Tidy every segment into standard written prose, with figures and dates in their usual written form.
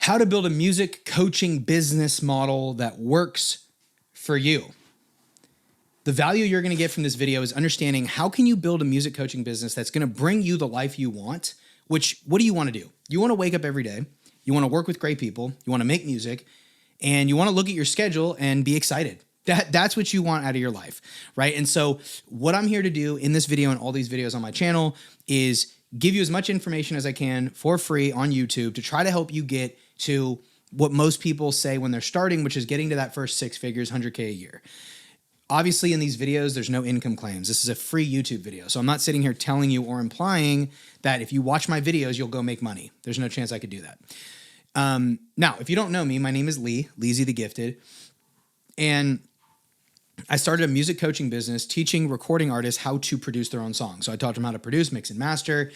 How to build a music coaching business model that works for you. The value you're going to get from this video is understanding how can you build a music coaching business that's going to bring you the life you want, which what do you want to do? You want to wake up every day. You want to work with great people. You want to make music and you want to look at your schedule and be excited. That's what you want out of your life, right? And so what I'm here to do in this video and all these videos on my channel is give you as much information as I can for free on YouTube to try to help you get to what most people say when they're starting, which is getting to that first 6 figures, 100K a year. Obviously in these videos, there's no income claims. This is a free YouTube video. So I'm not sitting here telling you or implying that if you watch my videos, you'll go make money. There's no chance I could do that. Now, if you don't know me, my name is Lee, Leezy the Gifted. And I started a music coaching business teaching recording artists how to produce their own songs. So I taught them how to produce, mix, and master.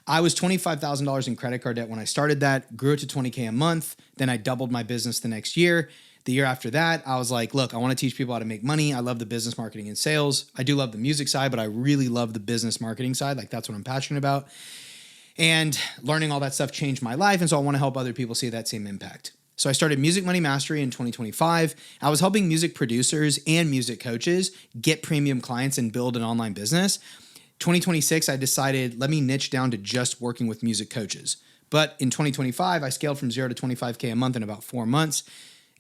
I was $25,000 in credit card debt when I started that, grew it to $20K a month. Then I doubled my business the next year. The year after that, I was like, look, I want to teach people how to make money. I love the business marketing and sales. I do love the music side, but I really love the business marketing side. Like that's what I'm passionate about. And learning all that stuff changed my life. And so I want to help other people see that same impact. So I started Music Money Mastery in 2025. I was helping music producers and music coaches get premium clients and build an online business. 2026, I decided, let me niche down to just working with music coaches. But in 2025, I scaled from 0 to 25K a month in about 4 months.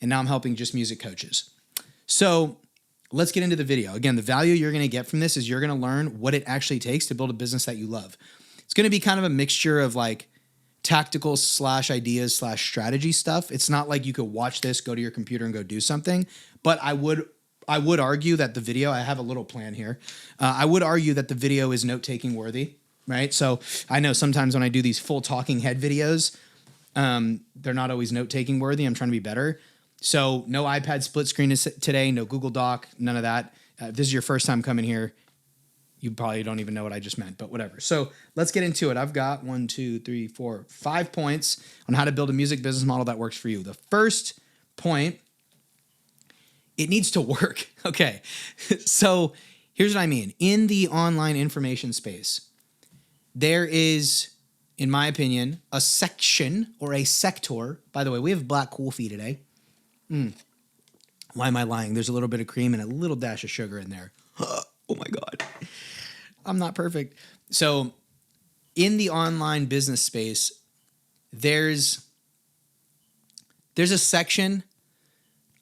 And now I'm helping just music coaches. So let's get into the video. Again, the value you're going to get from this is you're going to learn what it actually takes to build a business that you love. It's going to be kind of a mixture of like tactical / ideas / strategy stuff. It's not like you could watch this, go to your computer and go do something. But I would argue that the video, I have a little plan here. I would argue that the video is note-taking worthy, right? So I know sometimes when I do these full talking head videos, they're not always note-taking worthy. I'm trying to be better. So no iPad split screen today, no Google Doc, none of that. If this is your first time coming here, you probably don't even know what I just meant, but whatever. So let's get into it. I've got 1, 2, 3, 4, 5 points on how to build a music business model that works for you. The first point, it needs to work. Okay. So here's what I mean. In the online information space, there is, in my opinion, a section or a sector. By the way, we have black coffee today. Why am I lying? There's a little bit of cream and a little dash of sugar in there. Oh my God. I'm not perfect. So in the online business space, there's a section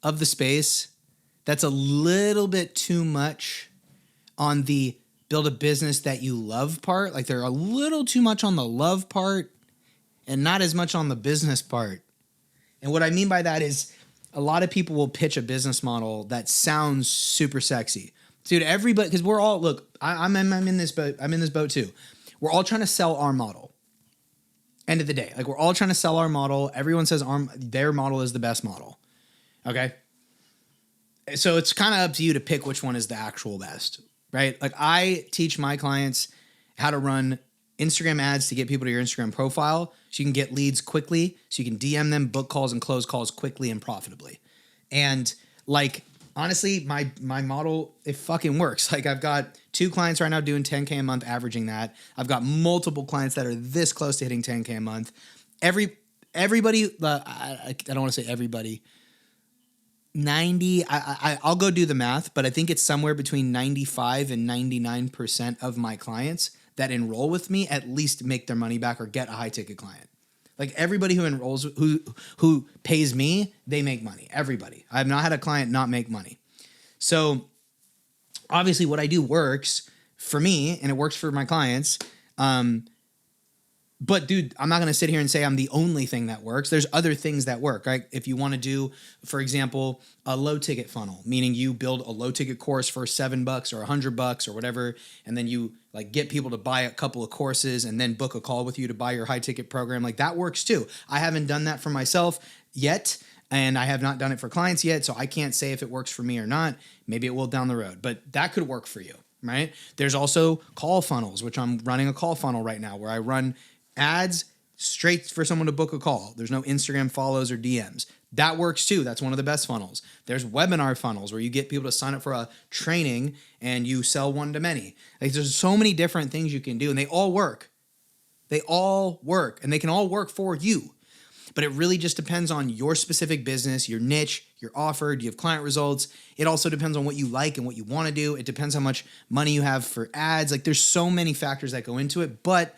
of the space that's a little bit too much on the build a business that you love part. Like they're a little too much on the love part and not as much on the business part. And what I mean by that is a lot of people will pitch a business model that sounds super sexy. Dude, everybody, because we're all, look, I'm in this boat. I'm in this boat too. We're all trying to sell our model. End of the day. Like we're all trying to sell our model. Everyone says their model is the best model. Okay. So it's kind of up to you to pick which one is the actual best, right? Like I teach my clients how to run Instagram ads to get people to your Instagram profile so you can get leads quickly, so you can DM them, book calls, and close calls quickly and profitably. And like, honestly, my model, it fucking works. Like I've got 2 clients right now doing 10K a month, averaging that. I've got multiple clients that are this close to hitting 10K a month. Everybody, I don't want to say everybody, 90, I'll go do the math, but I think it's somewhere between 95 and 99% of my clients that enroll with me at least make their money back or get a high ticket client. Like everybody who enrolls, who pays me, they make money. Everybody. I have not had a client not make money. So obviously what I do works for me and it works for my clients. But dude, I'm not going to sit here and say I'm the only thing that works. There's other things that work, right? If you want to do, for example, a low ticket funnel, meaning you build a low ticket course for $7 or $100 or whatever, and then you like get people to buy a couple of courses and then book a call with you to buy your high ticket program. Like that works too. I haven't done that for myself yet, and I have not done it for clients yet. So I can't say if it works for me or not. Maybe it will down the road, but that could work for you, right? There's also call funnels, which I'm running a call funnel right now where I run ads straight for someone to book a call. There's no Instagram follows or DMs. That works too. That's one of the best funnels. There's webinar funnels where you get people to sign up for a training and you sell one to many. Like there's so many different things you can do and they all work. They all work and they can all work for you. But it really just depends on your specific business, your niche, your offer. Do you have client results? It also depends on what you like and what you want to do. It depends how much money you have for ads. Like there's so many factors that go into it. But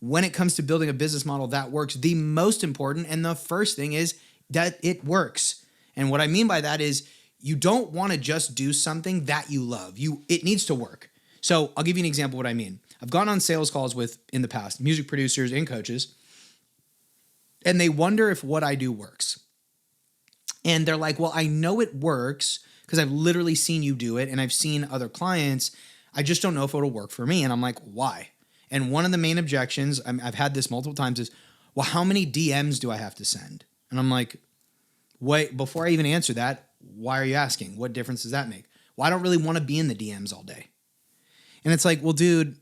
when it comes to building a business model that works, the most important and the first thing is that it works. And what I mean by that is you don't want to just do something that you love. It needs to work. So I'll give you an example of what I mean. I've gone on sales calls with, in the past, music producers and coaches, and they wonder if what I do works. And they're like, well, I know it works because I've literally seen you do it and I've seen other clients. I just don't know if it'll work for me. And I'm like, why? And one of the main objections, I've had this multiple times, is, well, how many DMs do I have to send? And I'm like, wait, before I even answer that, why are you asking? What difference does that make? Well, I don't really want to be in the DMs all day. And it's like, well, dude,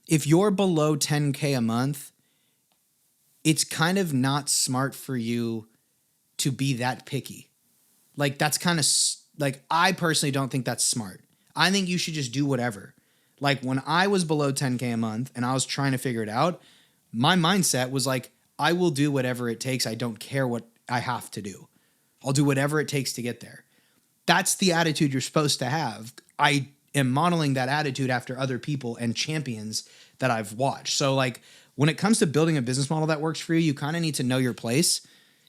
if you're below 10K a month, it's kind of not smart for you to be that picky. Like that's kind of like, I personally don't think that's smart. I think you should just do whatever. Like when I was below 10K a month and I was trying to figure it out, my mindset was like, I will do whatever it takes. I don't care what I have to do. I'll do whatever it takes to get there. That's the attitude you're supposed to have. I am modeling that attitude after other people and champions that I've watched. So like when it comes to building a business model that works for you, you kind of need to know your place.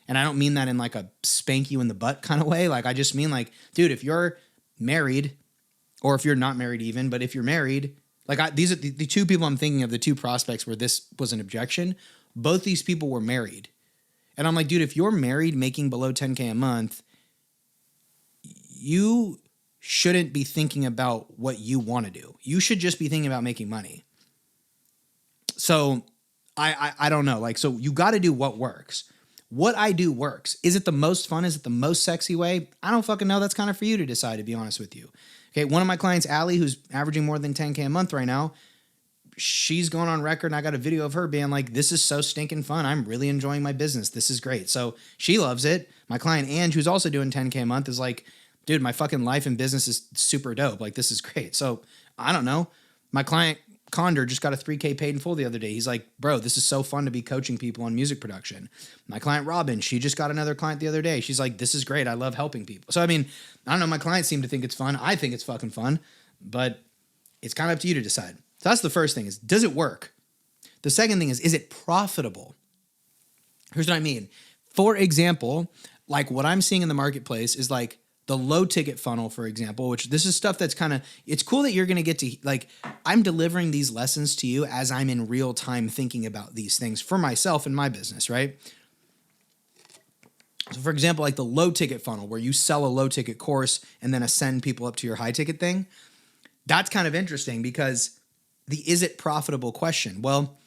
And I don't mean that in like a spank you in the butt kind of way. Like I just mean like, dude, if you're married, or if you're not married even, but if you're married, like these are the two people I'm thinking of, the two prospects where this was an objection. Both these people were married. And I'm like, dude, if you're married making below 10K a month, you shouldn't be thinking about what you want to do. You should just be thinking about making money. So I don't know. Like, so you got to do what works. What I do works. Is it the most fun? Is it the most sexy way? I don't fucking know. That's kind of for you to decide, to be honest with you. Okay, one of my clients, Allie, who's averaging more than 10K a month right now, she's going on record, and I got a video of her being like, this is so stinking fun. I'm really enjoying my business. This is great. So she loves it. My client, Ange, who's also doing 10K a month, is like, dude, my fucking life and business is super dope. Like, this is great. So I don't know. My client, Condor, just got a 3K paid in full the other day. He's like, bro, this is so fun to be coaching people on music production. My client, Robin, she just got another client the other day. She's like, this is great. I love helping people. So, I mean, I don't know. My clients seem to think it's fun. I think it's fucking fun, but it's kind of up to you to decide. So that's the first thing is, does it work? The second thing is it profitable? Here's what I mean. For example, like what I'm seeing in the marketplace is like the low ticket funnel, for example, which this is stuff that's kind of, it's cool that you're going to get to, like, I'm delivering these lessons to you as I'm in real time thinking about these things for myself and my business, right? So for example, like the low ticket funnel where you sell a low ticket course and then ascend people up to your high ticket thing. That's kind of interesting because is it profitable question? Well,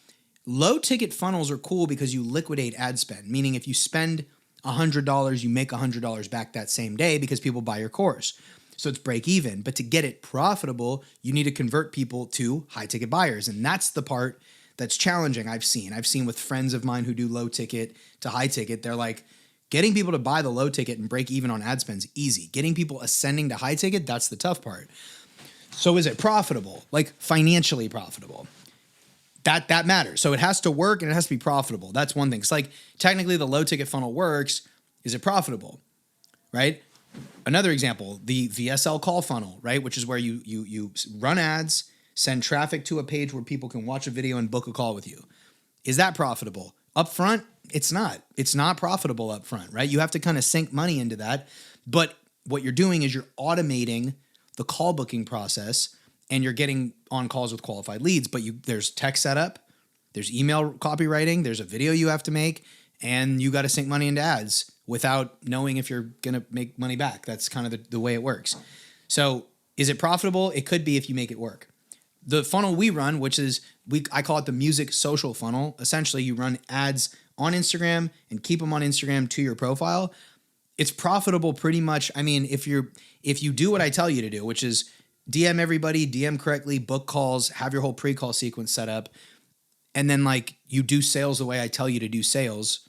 low ticket funnels are cool because you liquidate ad spend, meaning if you spend $100, you make $100 back that same day because people buy your course. So it's break even. But to get it profitable, you need to convert people to high ticket buyers. And that's the part that's challenging. I've seen with friends of mine who do low ticket to high ticket. They're like, getting people to buy the low ticket and break even on ad spend's easy. Getting people ascending to high ticket, that's the tough part. So is it profitable? Like financially profitable? That matters. So it has to work and it has to be profitable. That's one thing. It's like technically the low ticket funnel works. Is it profitable? Right? Another example, the VSL call funnel, right? Which is where you run ads, send traffic to a page where people can watch a video and book a call with you. Is that profitable? Upfront, it's not. It's not profitable upfront, right? You have to kind of sink money into that. But what you're doing is you're automating the call booking process and you're getting on calls with qualified leads, but there's tech setup, there's email copywriting, there's a video you have to make, and you got to sink money into ads without knowing if you're going to make money back. That's kind of the way it works. So is it profitable? It could be if you make it work. The funnel we run, which is, I call it the music social funnel. Essentially, you run ads on Instagram and keep them on Instagram to your profile. It's profitable pretty much. I mean, if you do what I tell you to do, which is DM everybody, DM correctly, book calls, have your whole pre-call sequence set up, and then like you do sales the way I tell you to do sales,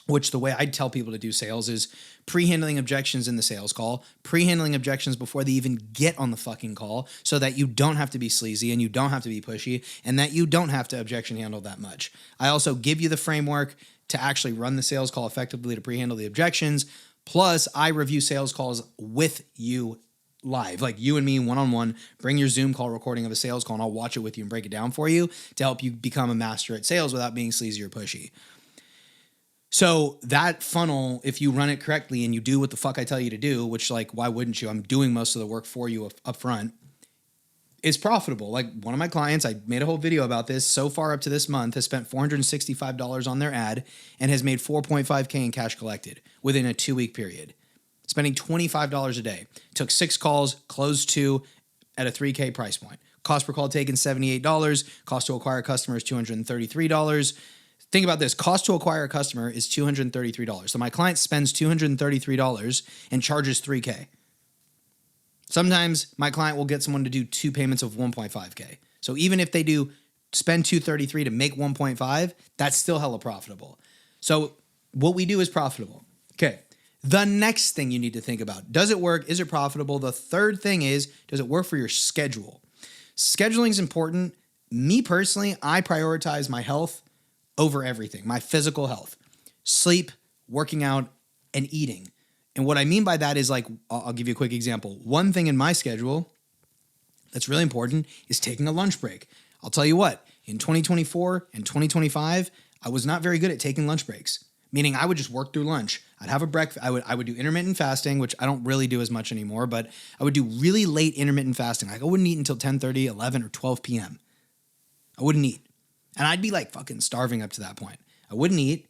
which the way I'd tell people to do sales is pre-handling objections in the sales call, pre-handling objections before they even get on the fucking call so that you don't have to be sleazy and you don't have to be pushy and that you don't have to objection handle that much. I also give you the framework to actually run the sales call effectively to pre-handle the objections. Plus, I review sales calls with you live, like you and me one-on-one. Bring your Zoom call recording of a sales call and I'll watch it with you and break it down for you to help you become a master at sales without being sleazy or pushy. So that funnel, if you run it correctly and you do what the fuck I tell you to do, which like, why wouldn't you? I'm doing most of the work for you up front, is profitable. Like one of my clients, I made a whole video about this, so far up to this month has spent $465 on their ad and has made $4.5K in cash collected within a 2-week period, spending $25 a day. Took 6 calls, closed 2 at a $3K price point. Cost per call taken $78. Cost to acquire a customer is $233. Think about this. Cost to acquire a customer is $233. So my client spends $233 and charges $3K. Sometimes my client will get someone to do 2 payments of $1.5K. So even if they do spend $233 to make $1.5, that's still hella profitable. So what we do is profitable. Okay. The next thing you need to think about, does it work? Is it profitable? The third thing is, does it work for your schedule? Scheduling is important. Me personally, I prioritize my health over everything, my physical health, sleep, working out, and eating. And what I mean by that is like, I'll give you a quick example. One thing in my schedule that's really important is taking a lunch break. I'll tell you what, in 2024 and 2025, I was not very good at taking lunch breaks, meaning I would just work through lunch. I'd have a breakfast. I would do intermittent fasting, which I don't really do as much anymore, but I would do really late intermittent fasting. Like I wouldn't eat until 10:30, 11, or 12 p.m. I wouldn't eat. And I'd be like fucking starving up to that point. I wouldn't eat.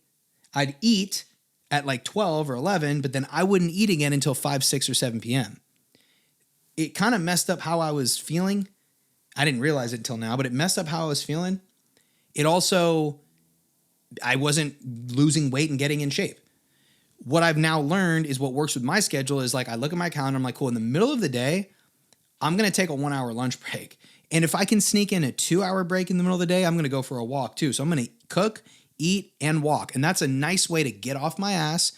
I'd eat at like 12 or 11, but then I wouldn't eat again until 5, 6, or 7 p.m. It kind of messed up how I was feeling. I didn't realize it until now, but it messed up how I was feeling. It also, I wasn't losing weight and getting in shape. What I've now learned is what works with my schedule is like I look at my calendar, I'm like, cool, in the middle of the day, I'm going to take a 1-hour lunch break. And if I can sneak in a 2-hour break in the middle of the day, I'm going to go for a walk too. So I'm going to cook, eat, and walk. And that's a nice way to get off my ass,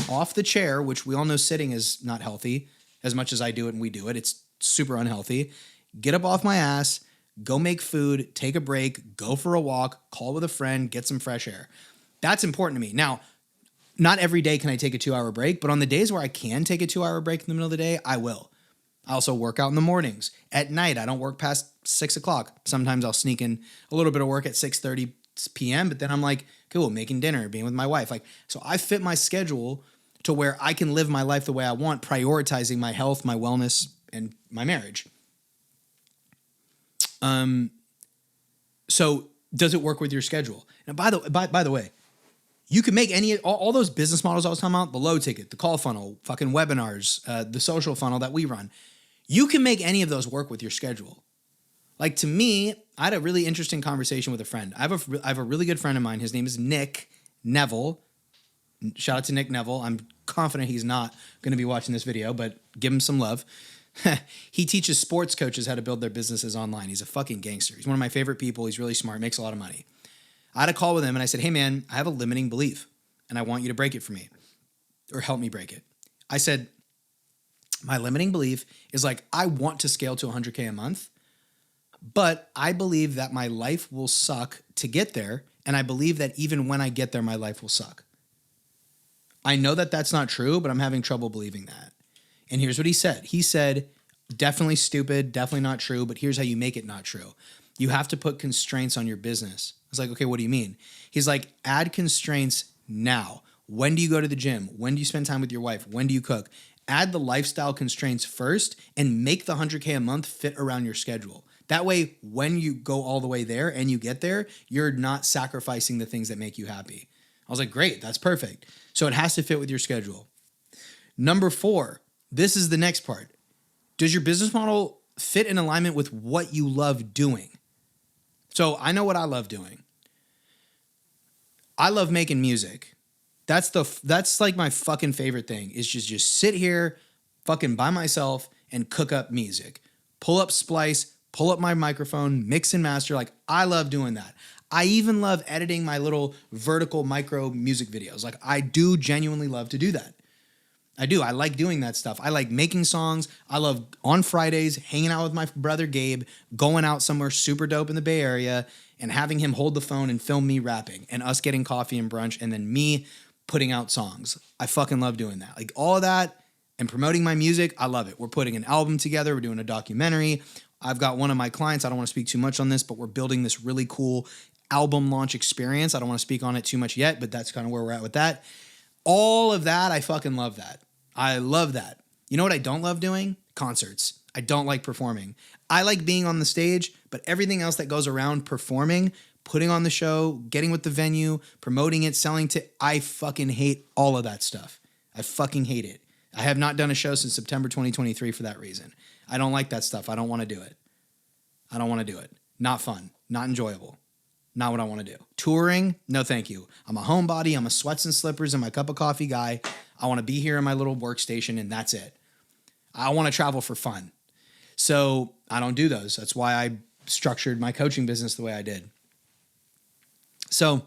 off the chair, which we all know sitting is not healthy as much as I do it and we do it. It's super unhealthy. Get up off my ass, go make food, take a break, go for a walk, call with a friend, get some fresh air. That's important to me. Now, not every day can I take a 2-hour break, but on the days where I can take a 2-hour break in the middle of the day, I will. I also work out in the mornings. At night, I don't work past 6 o'clock. Sometimes I'll sneak in a little bit of work at 6:30 p.m., but then I'm like, cool, making dinner, being with my wife. Like, so I fit my schedule to where I can live my life the way I want, prioritizing my health, my wellness, and my marriage. So does it work with your schedule? Now, by the way, you can make all those business models I was talking about, the low ticket, the call funnel, fucking webinars, the social funnel that we run. You can make any of those work with your schedule. Like to me, I had a really interesting conversation with a friend. I have a really good friend of mine. His name is Nick Neville. Shout out to Nick Neville. I'm confident he's not going to be watching this video, but give him some love. He teaches sports coaches how to build their businesses online. He's a fucking gangster. He's one of my favorite people. He's really smart, makes a lot of money. I had a call with him and I said, hey man, I have a limiting belief and I want you to break it for me or help me break it. I said, my limiting belief is like, I want to scale to 100K a month, but I believe that my life will suck to get there. And I believe that even when I get there, my life will suck. I know that that's not true, but I'm having trouble believing that. And here's what he said. He said, definitely stupid, definitely not true, but here's how you make it not true. You have to put constraints on your business. I was like, okay, what do you mean? He's like, add constraints now. When do you go to the gym? When do you spend time with your wife? When do you cook? Add the lifestyle constraints first and make the 100K a month fit around your schedule. That way, when you go all the way there and you get there, you're not sacrificing the things that make you happy. I was like, great, that's perfect. So it has to fit with your schedule. Number 4, this is the next part. Does your business model fit in alignment with what you love doing? So I know what I love doing. I love making music. That's like my fucking favorite thing is just sit here fucking by myself and cook up music. Pull up Splice, pull up my microphone, mix and master. Like I love doing that. I even love editing my little vertical micro music videos. Like I do genuinely love to do that. I do. I like doing that stuff. I like making songs. I love on Fridays hanging out with my brother Gabe, going out somewhere super dope in the Bay Area and having him hold the phone and film me rapping and us getting coffee and brunch and then me putting out songs. I fucking love doing that. Like all of that and promoting my music, I love it. We're putting an album together. We're doing a documentary. I've got one of my clients. I don't want to speak too much on this, but we're building this really cool album launch experience. I don't want to speak on it too much yet, but that's kind of where we're at with that. All of that, I fucking love that. I love that. You know what I don't love doing? Concerts. I don't like performing. I like being on the stage, but everything else that goes around performing, putting on the show, getting with the venue, promoting it, selling to, I fucking hate all of that stuff. I fucking hate it. I have not done a show since September 2023 for that reason. I don't like that stuff. I don't want to do it. I don't want to do it. Not fun. Not enjoyable. Not what I want to do. Touring, no thank you. I'm a homebody. I'm a sweats and slippers and my cup of coffee guy. I want to be here in my little workstation and that's it. I want to travel for fun. So I don't do those. That's why I structured my coaching business the way I did. So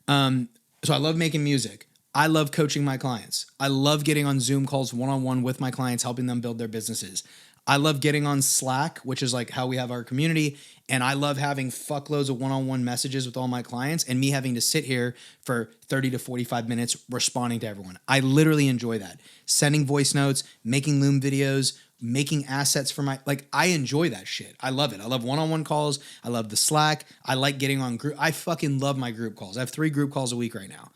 I love making music. I love coaching my clients. I love getting on Zoom calls one-on-one with my clients, helping them build their businesses. I love getting on Slack, which is like how we have our community. And I love having fuckloads of one-on-one messages with all my clients and me having to sit here for 30 to 45 minutes responding to everyone. I literally enjoy that. Sending voice notes, making Loom videos, making assets for my, like, I enjoy that shit. I love it. I love one-on-one calls. I love the Slack. I like getting on group. I fucking love my group calls. I have 3 group calls a week right now.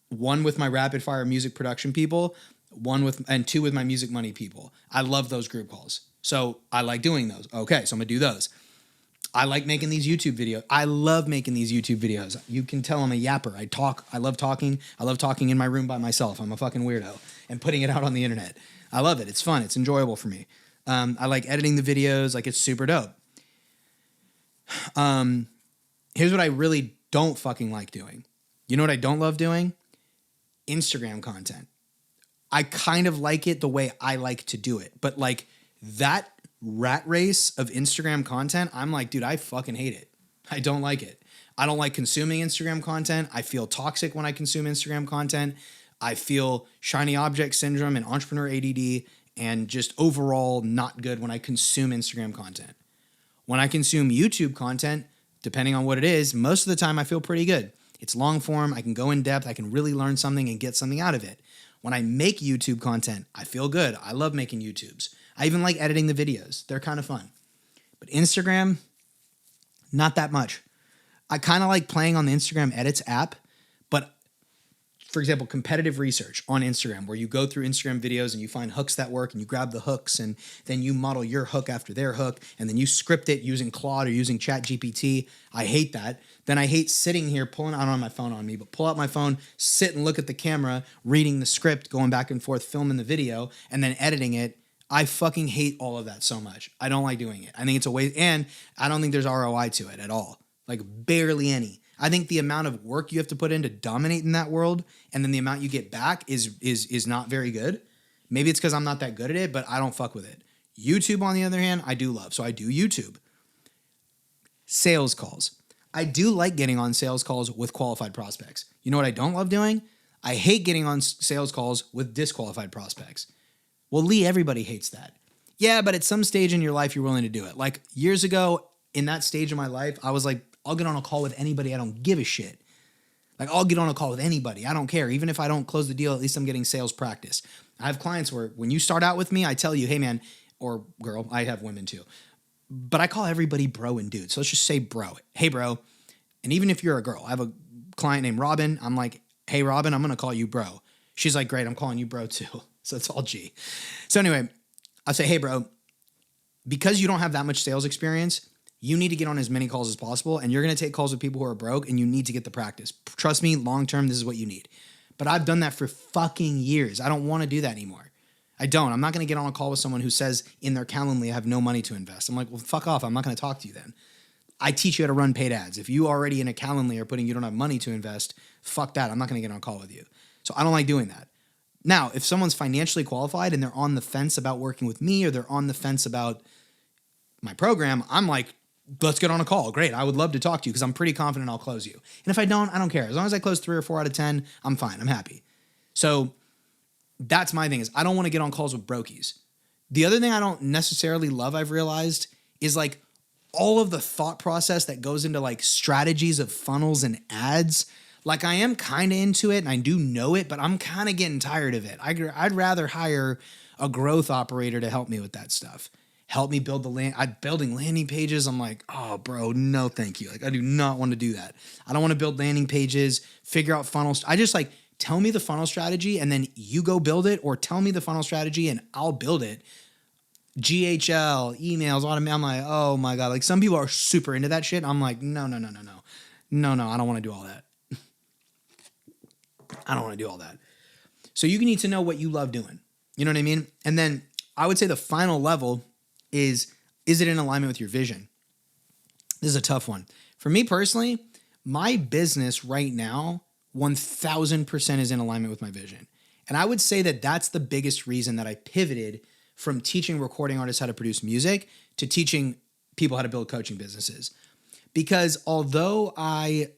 1 with my rapid fire music production people, 2 with my music money people. I love those group calls. So I like doing those. Okay, so I'm gonna do those. I like making these YouTube videos. I love making these YouTube videos. You can tell I'm a yapper. I talk. I love talking. I love talking in my room by myself. I'm a fucking weirdo. And putting it out on the internet. I love it. It's fun. It's enjoyable for me. I like editing the videos. Like, it's super dope. Here's what I really don't fucking like doing. You know what I don't love doing? Instagram content. I kind of like it the way I like to do it. But like that rat race of Instagram content, I'm like, dude, I fucking hate it. I don't like it. I don't like consuming Instagram content. I feel toxic when I consume Instagram content. I feel shiny object syndrome and entrepreneur ADD and just overall not good when I consume Instagram content. When I consume YouTube content, depending on what it is, most of the time I feel pretty good. It's long form. I can go in depth. I can really learn something and get something out of it. When I make YouTube content, I feel good. I love making YouTubes. I even like editing the videos. They're kind of fun. But Instagram, not that much. I kind of like playing on the Instagram Edits app, but for example, competitive research on Instagram, where you go through Instagram videos and you find hooks that work and you grab the hooks and then you model your hook after their hook and then you script it using Claude or using ChatGPT. I hate that. Then I hate sitting here pulling, I don't have my phone on me, but pull out my phone, sit and look at the camera, reading the script, going back and forth, filming the video, and then editing it. I fucking hate all of that so much. I don't like doing it. I think it's a waste, and I don't think there's ROI to it at all. Like barely any. I think the amount of work you have to put in to dominate in that world and then the amount you get back is not very good. Maybe it's because I'm not that good at it, but I don't fuck with it. YouTube, on the other hand, I do love. So I do YouTube. Sales calls. I do like getting on sales calls with qualified prospects. You know what I don't love doing? I hate getting on sales calls with disqualified prospects. Well, Lee, everybody hates that. Yeah, but at some stage in your life, you're willing to do it. Like years ago, in that stage of my life, I was like, I'll get on a call with anybody. I don't give a shit. Like, I'll get on a call with anybody. I don't care. Even if I don't close the deal, at least I'm getting sales practice. I have clients where when you start out with me, I tell you, hey, man, or girl, I have women too. But I call everybody bro and dude. So let's just say bro. Hey, bro. And even if you're a girl, I have a client named Robin. I'm like, hey, Robin, I'm going to call you bro. She's like, great, I'm calling you bro too. So it's all G. So anyway, I'll say, hey, bro, because you don't have that much sales experience, you need to get on as many calls as possible, and you're going to take calls with people who are broke, and you need to get the practice. Trust me, long-term, this is what you need. But I've done that for fucking years. I don't want to do that anymore. I don't. I'm not going to get on a call with someone who says in their Calendly, I have no money to invest. I'm like, well, fuck off. I'm not going to talk to you then. I teach you how to run paid ads. If you already in a Calendly are putting you don't have money to invest, fuck that. I'm not going to get on a call with you. So I don't like doing that. Now, if someone's financially qualified and they're on the fence about working with me or they're on the fence about my program, I'm like, let's get on a call. Great. I would love to talk to you because I'm pretty confident I'll close you. And if I don't, I don't care. As long as I close 3 or 4 out of 10, I'm fine. I'm happy. So that's my thing is I don't want to get on calls with brokies. The other thing I don't necessarily love, I've realized, is like all of the thought process that goes into like strategies of funnels and ads. Like I am kind of into it and I do know it, but I'm kind of getting tired of it. I'd rather hire a growth operator to help me with that stuff. Help me build building landing pages. I'm like, oh, bro, no, thank you. Like, I do not want to do that. I don't want to build landing pages, figure out funnels. I just like, tell me the funnel strategy and then you go build it, or tell me the funnel strategy and I'll build it. GHL, emails, automatic. I'm like, oh my God. Like some people are super into that shit. I'm like, no. No, I don't want to do all that. I don't want to do all that. So you need to know what you love doing. You know what I mean? And then I would say the final level is it in alignment with your vision? This is a tough one. For me personally, my business right now, 1000% is in alignment with my vision. And I would say that that's the biggest reason that I pivoted from teaching recording artists how to produce music to teaching people how to build coaching businesses. Because although I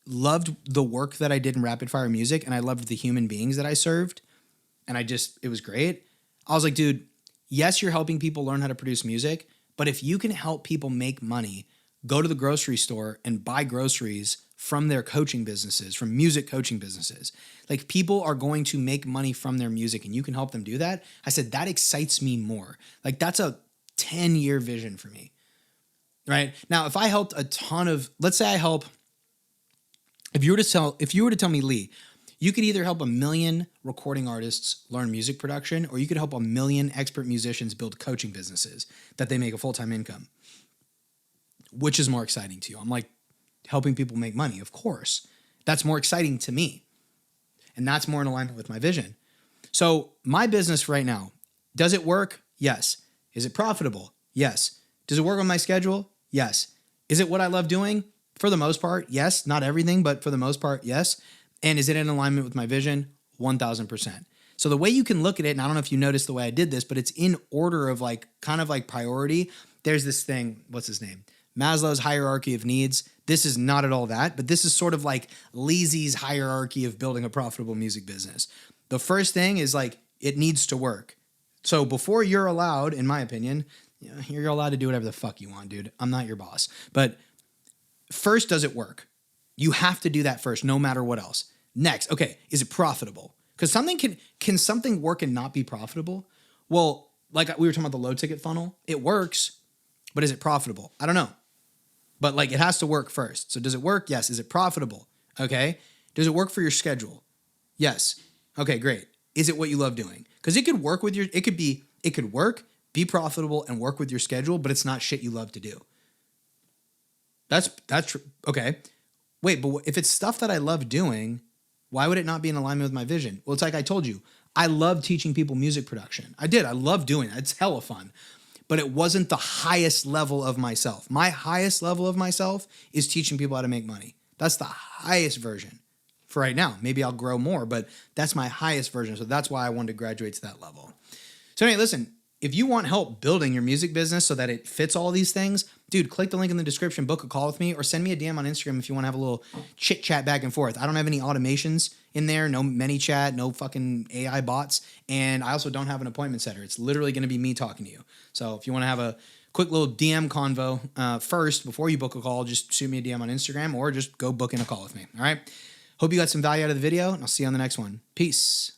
loved the work that I did in rapid fire music and I loved the human beings that I served, and it was great. I was like, dude, yes, you're helping people learn how to produce music, but if you can help people make money, go to the grocery store and buy groceries from their coaching businesses, from music coaching businesses. Like people are going to make money from their music and you can help them do that. I said, that excites me more. Like that's a 10-year vision for me, right? Now, if I helped let's say I help, if you were to tell me, Lee, you could either help 1 million recording artists learn music production, or you could help 1 million expert musicians build coaching businesses that they make a full-time income. Which is more exciting to you? I'm like, helping people make money, of course. That's more exciting to me. And that's more in alignment with my vision. So my business right now, does it work? Yes. Is it profitable? Yes. Does it work on my schedule? Yes. Is it what I love doing? For the most part, yes. Not everything, but for the most part, yes. And is it in alignment with my vision? 1000%. So the way you can look at it, and I don't know if you noticed the way I did this, but it's in order of like, kind of like priority. There's this thing, what's his name? Maslow's hierarchy of needs. This is not at all that, but this is sort of like Leezy's hierarchy of building a profitable music business. The first thing is like, it needs to work. So before you're allowed, in my opinion, you're allowed to do whatever the fuck you want, dude. I'm not your boss. But first, does it work? You have to do that first, no matter what else. Next, okay, is it profitable? Because can something work and not be profitable? Well, like we were talking about the low ticket funnel, it works, but is it profitable? I don't know. But like it has to work first. So does it work? Yes. Is it profitable? Okay. Does it work for your schedule? Yes. Okay, great. Is it what you love doing? Because it could work it could work, be profitable, and work with your schedule, but it's not shit you love to do. That's true. Okay. Wait, but if it's stuff that I love doing, why would it not be in alignment with my vision? Well, it's like I told you, I love teaching people music production. I did. I love doing that. It's hella fun. But it wasn't the highest level of myself. My highest level of myself is teaching people how to make money. That's the highest version for right now. Maybe I'll grow more, but that's my highest version. So that's why I wanted to graduate to that level. So anyway, listen, if you want help building your music business so that it fits all these things, dude, click the link in the description, book a call with me, or send me a DM on Instagram if you want to have a little chit chat back and forth. I don't have any automations in there, no ManyChat, no fucking AI bots. And I also don't have an appointment setter. It's literally going to be me talking to you. So if you want to have a quick little DM convo first, before you book a call, just shoot me a DM on Instagram or just go book in a call with me. All right. Hope you got some value out of the video, and I'll see you on the next one. Peace.